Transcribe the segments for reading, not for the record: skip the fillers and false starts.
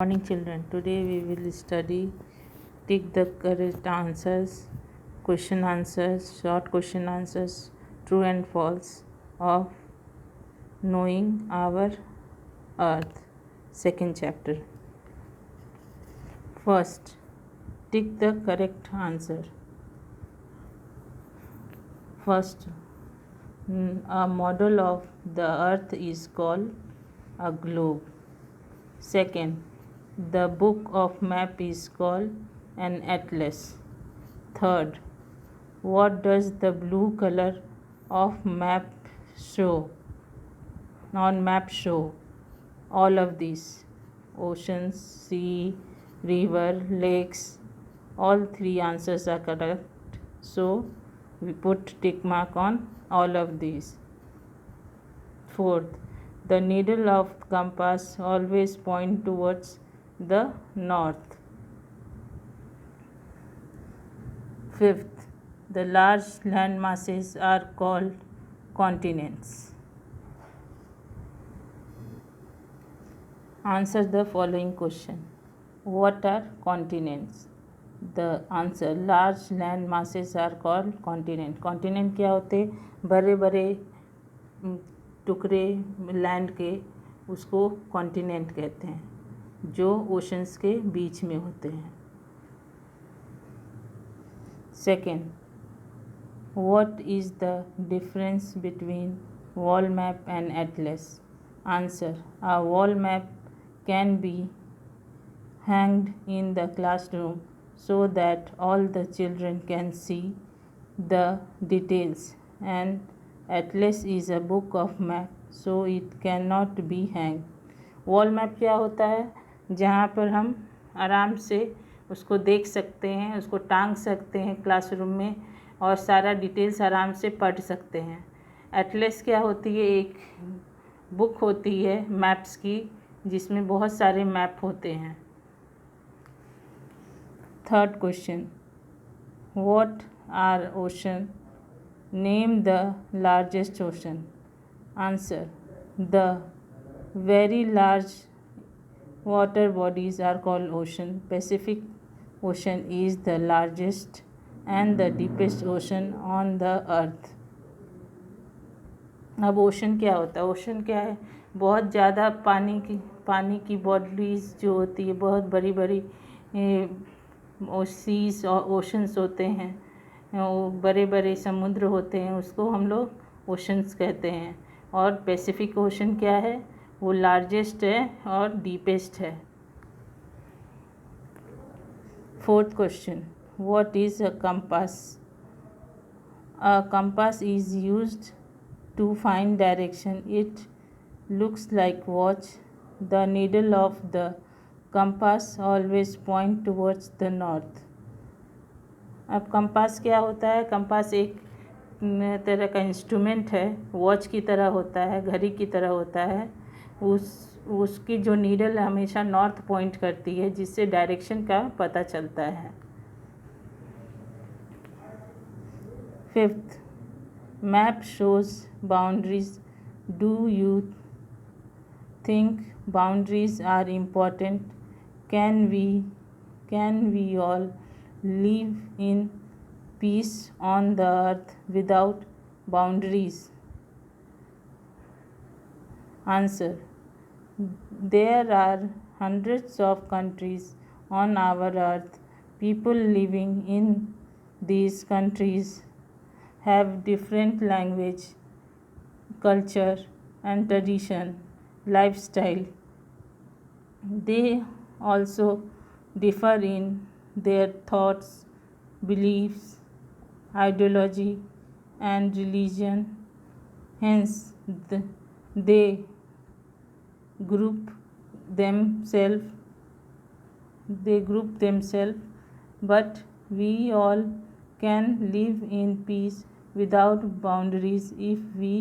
Morning children, today we will study tick the correct answers, question answers, short question answers, true and false of knowing our earth. Second chapter. First, tick the correct answer. First, a model of the earth is called a globe. Second, the book of map is called an atlas. Third, what does the blue color of map show? Non-map show. All of these: oceans, sea, river, lakes. All three answers are correct. So we put tick mark on all of these. Fourth, the needle of compass always point towards the north. Fifth, the large land masses are called continents. Answer the following question. What are continents? The answer: large land masses are called continent. Continent क्या होते? बड़े बड़े टुकड़े land के, उसको continent कहते हैं, जो ओशंस के बीच में होते हैं. Second, what is the difference between wall map and Atlas? Answer: a wall map can be hanged in the classroom so that all the children can see the details, and atlas is a book of map so it cannot be hanged. Wall map क्या होता है? जहाँ पर हम आराम से उसको देख सकते हैं, उसको टांग सकते हैं क्लासरूम में और सारा डिटेल्स आराम से पढ़ सकते हैं. एटलस क्या होती है? एक बुक होती है मैप्स की, जिसमें बहुत सारे मैप होते हैं. Third question, what are ocean? Name the largest ocean. Answer: the very large water bodies are called ocean. Pacific Ocean is the largest and the deepest ocean on the earth. अब ocean क्या होता है? Ocean क्या है? बहुत ज़्यादा पानी की बॉडीज़ जो होती है, बहुत बड़ी बड़ी सीज और ओशंस होते हैं, वो बड़े बड़े समुद्र होते हैं, उसको हम लोग ओशंस कहते हैं. और पैसिफिक ओशन क्या है? वो लार्जेस्ट है और डीपेस्ट है. Fourth question, what is a compass? A compass is used to find direction. It looks like watch. The needle of the compass always point towards the north. अब compass क्या होता है? कंपास एक तरह का इंस्ट्रूमेंट है, watch की तरह होता है, घड़ी की तरह होता है. उसकी जो नीडल हमेशा नॉर्थ पॉइंट करती है, जिससे डायरेक्शन का पता चलता है. Fifth, map shows boundaries. Do you think boundaries are important? Can we all live in peace on the earth without boundaries? Answer: there are hundreds of countries on our earth. People living in these countries have different language, culture and tradition, lifestyle. They also differ in their thoughts, beliefs, ideology and religion. Hence they group themselves, but we all can live in peace without boundaries if we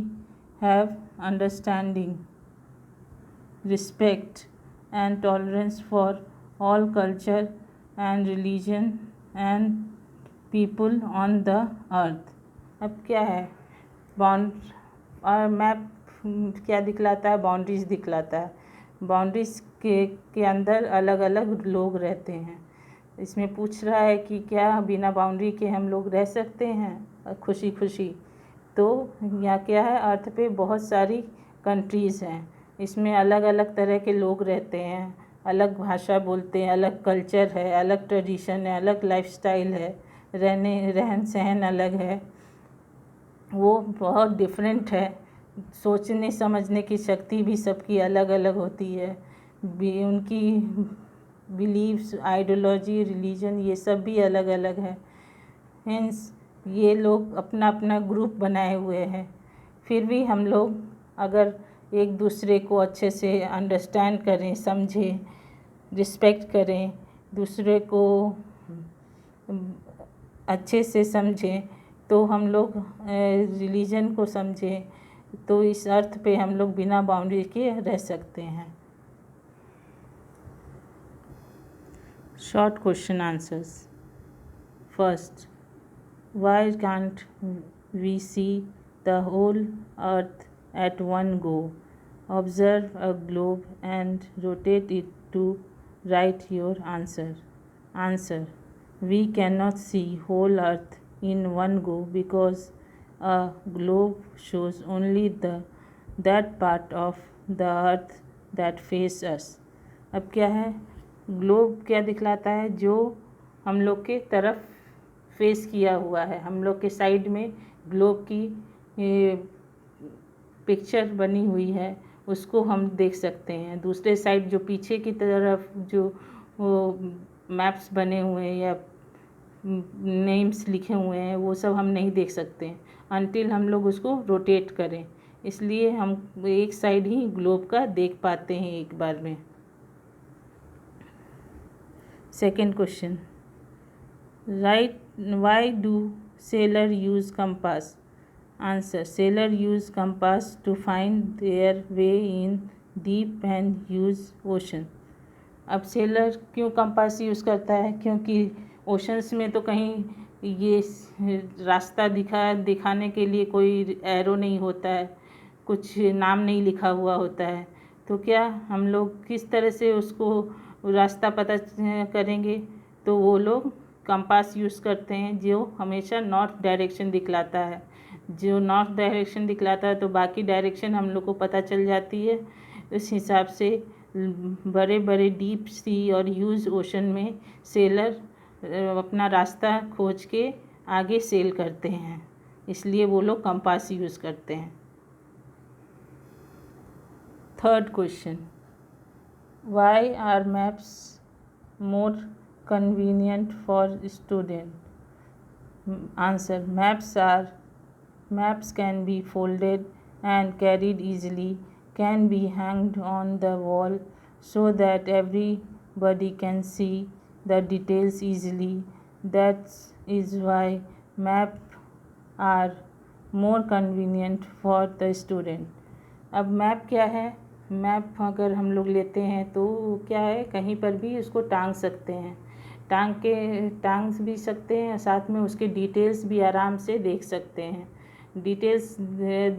have understanding, respect and tolerance for all culture and religion and people on the earth. अब क्या है? Map क्या दिखलाता है? Boundaries दिखलाता है. Boundaries के अंदर अलग अलग लोग रहते हैं। इसमें पूछ रहा है कि क्या बिना बाउंड्री के हम लोग रह सकते हैं खुशी खुशी। तो यहाँ क्या है, अर्थ पे बहुत सारी कंट्रीज़ हैं, इसमें अलग अलग तरह के लोग रहते हैं, अलग भाषा बोलते हैं, अलग कल्चर है, अलग ट्रेडिशन है, अलग लाइफस्टाइल है, रहन सहन अलग है, वो बहुत डिफरेंट है। सोचने समझने की शक्ति भी सबकी अलग अलग होती है, उनकी बिलीव्स, आइडियोलॉजी, रिलीजन, ये सब भी अलग अलग है। हेंस ये लोग अपना अपना ग्रुप बनाए हुए हैं। फिर भी हम लोग अगर एक दूसरे को अच्छे से अंडरस्टैंड करें, समझें, रिस्पेक्ट करें, दूसरे को अच्छे से समझें, तो हम लोग रिलीजन को समझें, तो इस अर्थ पे हम लोग बिना बाउंड्री के रह सकते हैं। Short question answers. First, why can't we see the whole earth at one go? Observe a globe and rotate it to write your answer. Answer: we cannot see whole earth in one go because a globe shows only that part of the earth that face us. अब क्या है, globe क्या दिखलाता है, जो हम लोग के तरफ फेस किया हुआ है, हम लोग के साइड में ग्लोब की पिक्चर बनी हुई है, उसको हम देख सकते हैं। दूसरे साइड जो पीछे की तरफ जो मैप्स बने हुए हैं या नेम्स लिखे हुए हैं, वो सब हम नहीं देख सकते हैं अनटिल हम लोग उसको रोटेट करें। इसलिए हम एक साइड ही ग्लोब का देख पाते हैं एक बार में। Second question, right why do sailor use compass? Answer: sailor use compass to find their way in deep and huge ocean. अब सेलर क्यों कंपास यूज़ करता है? क्योंकि ओशंस में तो कहीं ये रास्ता दिखाने के लिए कोई एरो नहीं होता है, कुछ नाम नहीं लिखा हुआ होता है, तो क्या हम लोग किस तरह से उसको रास्ता पता करेंगे? तो वो लोग कंपास यूज़ करते हैं जो हमेशा नॉर्थ डायरेक्शन दिखलाता है। जो नॉर्थ डायरेक्शन दिखलाता है तो बाकी डायरेक्शन हम लोग को पता चल जाती है। इस हिसाब से बड़े बड़े डीप सी और ह्यूज ओशन में सेलर अपना रास्ता खोज के आगे सेल करते हैं, इसलिए वो लोग कंपास यूज़ करते हैं। Third question, why are maps more convenient for student? Answer: maps can be folded and carried easily, can be hanged on the wall so that everybody can see the details easily. That is why maps are more convenient for the student. अब map क्या है? Map अगर हम लोग लेते हैं तो क्या है, कहीं पर भी उसको टांग सकते हैं, टांग भी सकते हैं, साथ में उसके डिटेल्स भी आराम से देख सकते हैं। डिटेल्स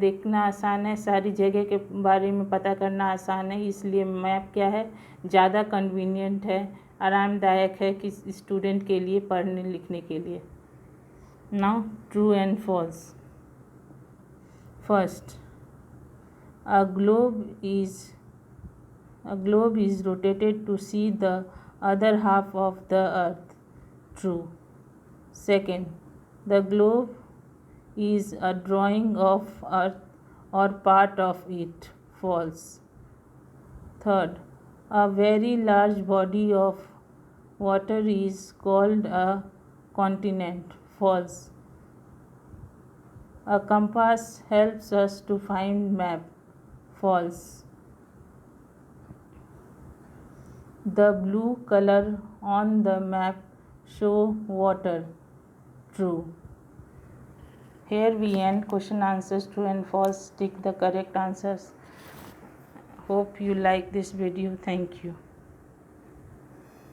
देखना आसान है, सारी जगह के बारे में पता करना आसान है, इसलिए मैप क्या है, ज़्यादा कन्वीनियंट है, आरामदायक है कि स्टूडेंट के लिए, पढ़ने लिखने के लिए। Now true and false. First, a globe is rotated to see the other half of the earth. True. Second, the globe is a drawing of earth or part of it. False. Third, a very large body of water is called a continent. False. A compass helps us to find map. False. The blue color on the map show water. True. Here we end question answers true and false. Tick the correct answers. Hope you like this video. Thank you.